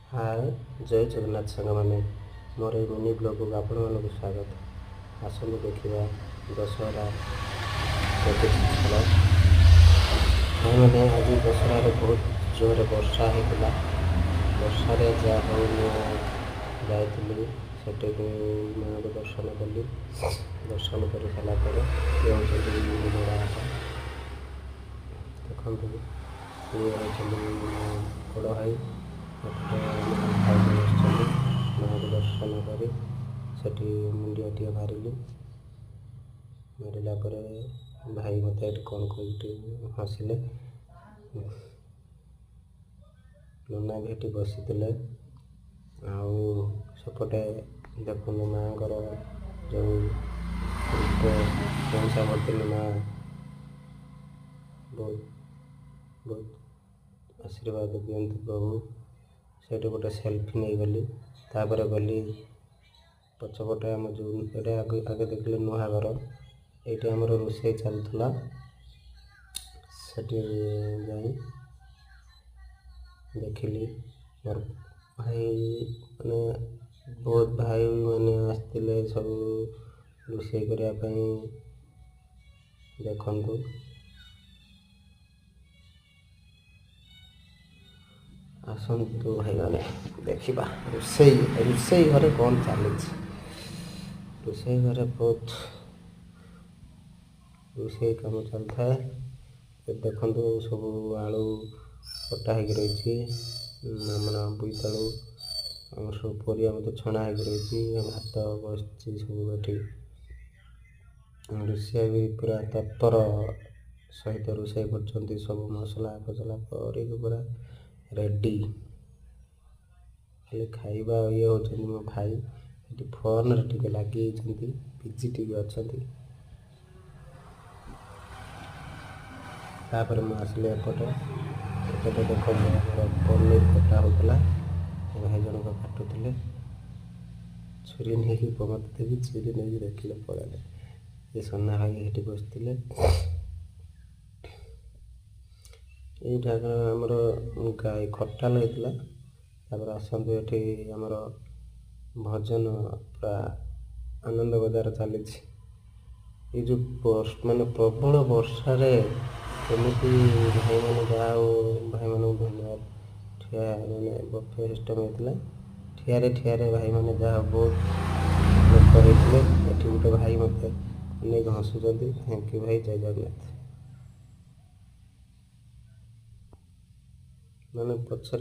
हाय जय जगन्नाथ सांग मैंने मोर ये मिनी ब्लॉग को आपण मानक स्वागत। आसନ୍ତୁ देखा दशहरा मैंने आज दशहरा बहुत जोर वर्षा होता वर्षा जहाँ जाइली से माँ को दर्शन कली। दर्शन कर सारापर ये बड़ा देखते ये बड़ भाई माँ को दर्शन कर मुंडिया मारिली। मारला भाई मत कौन कह हसिले। नना भी ये बसी आउपटे देखु माँ जो रूप माँ बहुत आशीर्वाद दियंतु प्रभु। से गोटे सेल्फी नहीं गली तापर गली पछपटे आम जो आगे देखिले नुआ घर ये आम रोषे चलता से देखिली मोर भाई मैंने बहुत भाई मैंने आसते सब रोषे करने देखु आसतु भाई मैंने देखा रोषे घरे कौन चली रोषे घरे बहुत रोषे कम चलता है। देखु सब आलू कटा हो रही मैंने बोईतालू आम सब परिया मत छणा हो रही भात बस सब ये रोषिया भी पूरा तत्पर सहित रोषे कर सब मसला फसला पर पूरा रेडी खाली खाइबा ये होती मो भाई ये फोन रे लगी बिजी टी अच्छा। तापर मुझे एपटे देख पनीर कटा होता भाई जनक काटुले छुरी नहीं मत देवी छुरी नहीं देखिले पड़े ये सन्ना भाई ये बसते ये आमर गाय खटा लगे आसतु ये आमर भजन पूरा आनंद बजार चली ये जो माने प्रबल वर्षा केमती भाई मैंने जा भाई मान धन्यवाद ठिया मैंने बफे सिस्टम होता ठियारे भाई मैंने जहाँ बहुत लोक होते ये गोटे भाई मत अनेक हसुँच। थैंक यू भाई जय जगन्नाथ। मैंने पचर